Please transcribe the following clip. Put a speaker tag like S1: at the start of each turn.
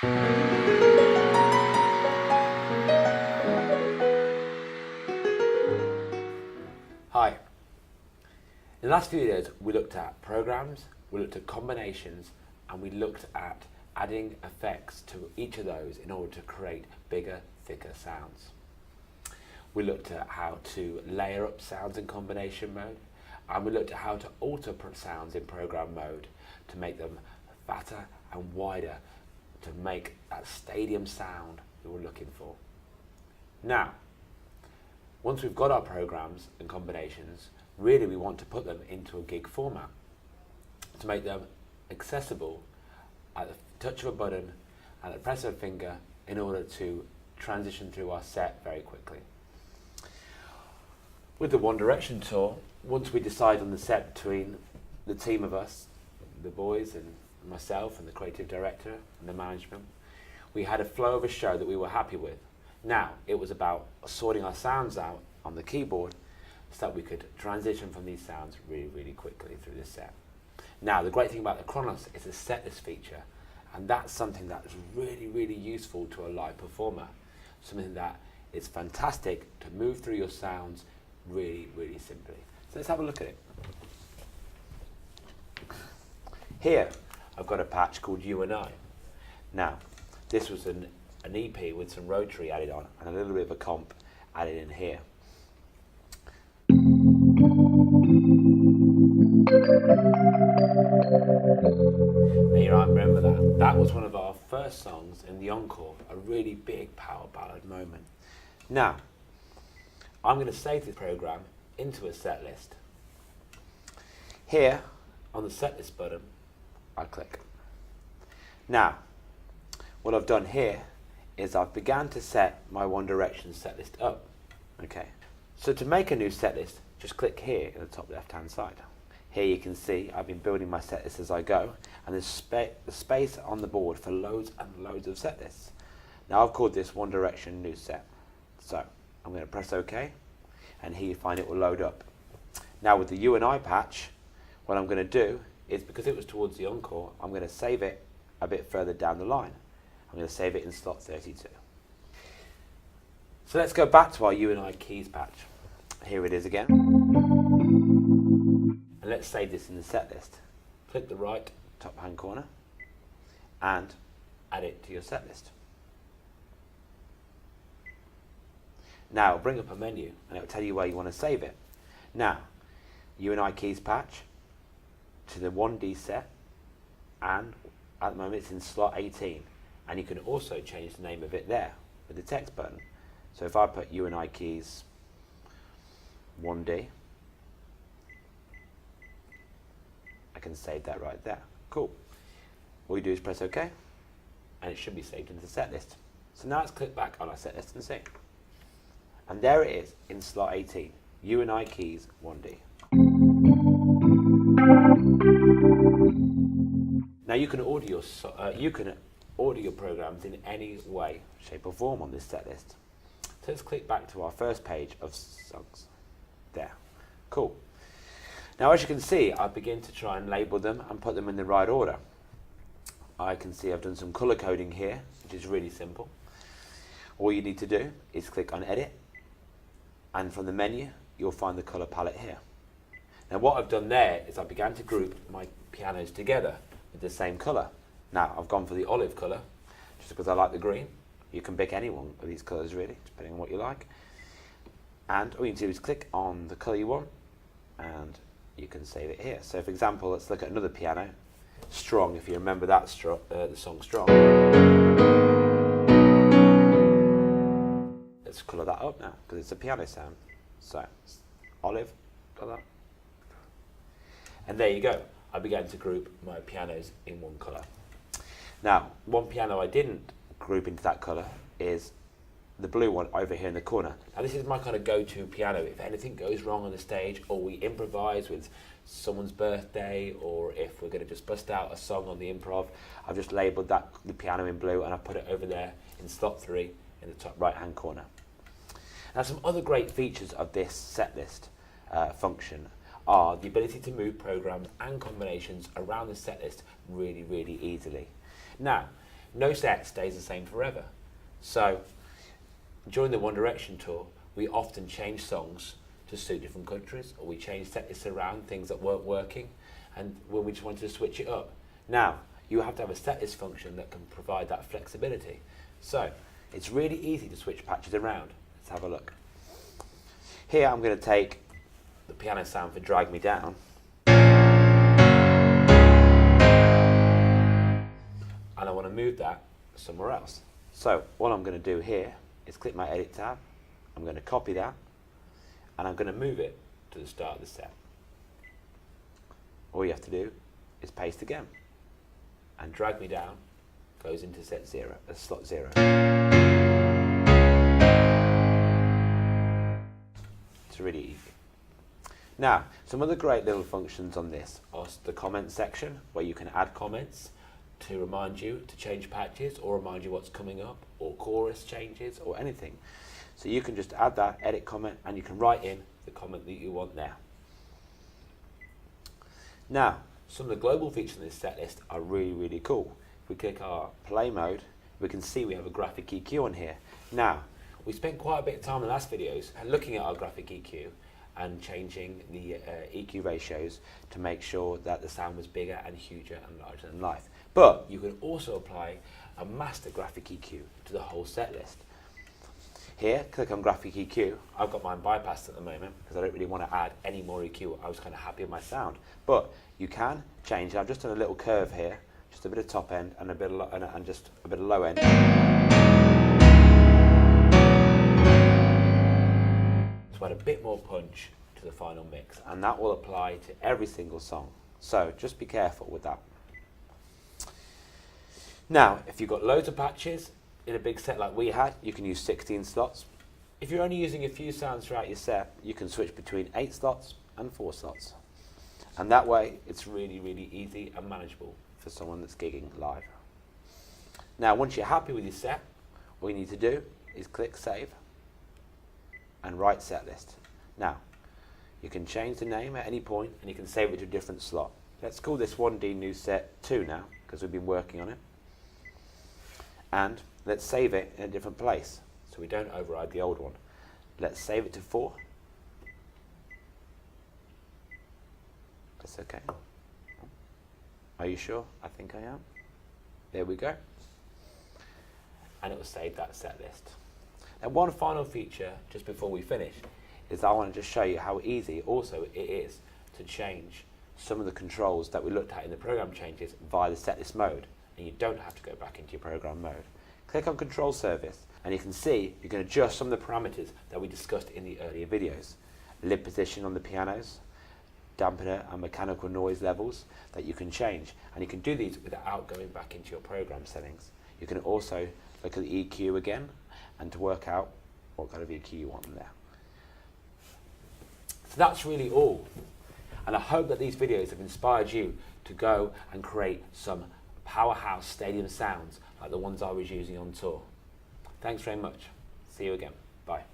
S1: Hi. In the last few videos we looked at programs, we looked at combinations, and we looked at adding effects to each of those in order to create bigger, thicker sounds. We looked at how to layer up sounds in combination mode, and we looked at how to alter sounds in program mode to make them fatter and wider to make that stadium sound that we're looking for. Now, once we've got our programs and combinations, really we want to put them into a gig format to make them accessible at the touch of a button and the press of a finger in order to transition through our set very quickly. With the One Direction tour, once we decide on the set between the team of us, the boys and myself and the creative director and the management, we had a flow of a show that we were happy with. Now, it was about sorting our sounds out on the keyboard so that we could transition from these sounds really, really quickly through the set. Now, the great thing about the KRONOS is a setlist feature, and that's something that is really, really useful to a live performer. Something that is fantastic to move through your sounds really, really simply. So let's have a look at it. Here, I've got a patch called You and I. Now, this was an EP with some rotary added on and a little bit of a comp added in here. Now you might remember that. That was one of our first songs in the encore, a really big power ballad moment. Now, I'm going to save this program into a set list. Here, on the set list button, I click. Now, what I've done here is I've begun to set my One Direction set list up. Okay, so to make a new set list, just click here in the top left hand side. Here you can see I've been building my set list as I go, and there's space on the board for loads and loads of set lists. Now I've called this One Direction New Set. So I'm going to press OK, and here you find it will load up. Now with the You and I patch, what I'm going to do is, because it was towards the encore, I'm going to save it a bit further down the line. I'm going to save it in slot 32. So let's go back to our You and I keys patch. Here it is again. And let's save this in the set list. Click the right top hand corner and add it to your set list. Now it'll bring up a menu and it'll tell you where you want to save it. Now, You and I keys patch to the 1D set, and at the moment it's in slot 18. And you can also change the name of it there with the text button. So if I put You and I keys 1D, I can save that right there. Cool. All you do is press OK, and it should be saved into the set list. So now let's click back on our set list and see. And there it is in slot 18, You and I keys 1D. Now you can order your programs in any way, shape or form on this set list. So let's click back to our first page of songs. There. Cool. Now as you can see, I begin to try and label them and put them in the right order. I can see I've done some colour coding here, which is really simple. All you need to do is click on Edit, and from the menu you'll find the colour palette here. Now what I've done there is I began to group my pianos together with the same colour. Now I've gone for the olive colour just because I like the green. You can pick any one of these colours really, depending on what you like. And all you need to do is click on the colour you want and you can save it here. So for example, let's look at another piano, Strong, if you remember that the song Strong. Let's colour that up now because it's a piano sound. So olive colour. And there you go. I began to group my pianos in one colour. Now, one piano I didn't group into that colour is the blue one over here in the corner. Now this is my kind of go-to piano. If anything goes wrong on the stage, or we improvise with someone's birthday, or if we're going to just bust out a song on the improv, I've just labelled the piano in blue and I put it over there in slot 3 in the top right-hand corner. Now some other great features of this set list function are the ability to move programs and combinations around the set list really, really easily. Now, no set stays the same forever. So during the One Direction tour, we often change songs to suit different countries, or we change set lists around things that weren't working, and when we just wanted to switch it up. Now, you have to have a set list function that can provide that flexibility. So it's really easy to switch patches around. Let's have a look. Here I'm going to take the piano sound for Drag Me Down, and I want to move that somewhere else. So what I'm going to do here is click my Edit tab, I'm going to copy that, and I'm going to move it to the start of the set. All you have to do is paste again, and Drag Me Down goes into slot 0. It's really easy. Now, some other great little functions on this are the comment section, where you can add comments to remind you to change patches, or remind you what's coming up, or chorus changes, or anything. So you can just add that, edit comment, and you can write in the comment that you want there. Now, some of the global features in this set list are really, really cool. If we click our play mode, we can see we have a graphic EQ on here. Now, we spent quite a bit of time in the last videos looking at our graphic EQ and changing the EQ ratios to make sure that the sound was bigger and huger and larger than life. But you can also apply a master graphic EQ to the whole set list. Here, click on graphic EQ. I've got mine bypassed at the moment because I don't really want to add any more EQ. I was kind of happy with my sound. But you can change it. I've just done a little curve here, just a bit of top end and a bit of and just a bit of low end. To add a bit more punch to the final mix, and that will apply to every single song. So just be careful with that. Now, if you've got loads of patches in a big set like we had, you can use 16 slots. If you're only using a few sounds throughout your set, you can switch between 8 slots and 4 slots. And that way, it's really, really easy and manageable for someone that's gigging live. Now, once you're happy with your set, all you need to do is click Save and write set list. Now, you can change the name at any point, and you can save it to a different slot. Let's call this 1D new set 2 now, because we've been working on it. And let's save it in a different place, so we don't override the old one. Let's save it to 4. That's okay. Are you sure? I think I am. There we go. And it will save that set list. And one final feature, just before we finish, is I want to just show you how easy also it is to change some of the controls that we looked at in the program changes via the setlist mode, and you don't have to go back into your program mode. Click on Control Service, and you can see you can adjust some of the parameters that we discussed in the earlier videos. Lid position on the pianos, dampener and mechanical noise levels that you can change, and you can do these without going back into your program settings. You can also look at the EQ again, and to work out what kind of EQ you want in there. So that's really all. And I hope that these videos have inspired you to go and create some powerhouse stadium sounds like the ones I was using on tour. Thanks very much. See you again. Bye.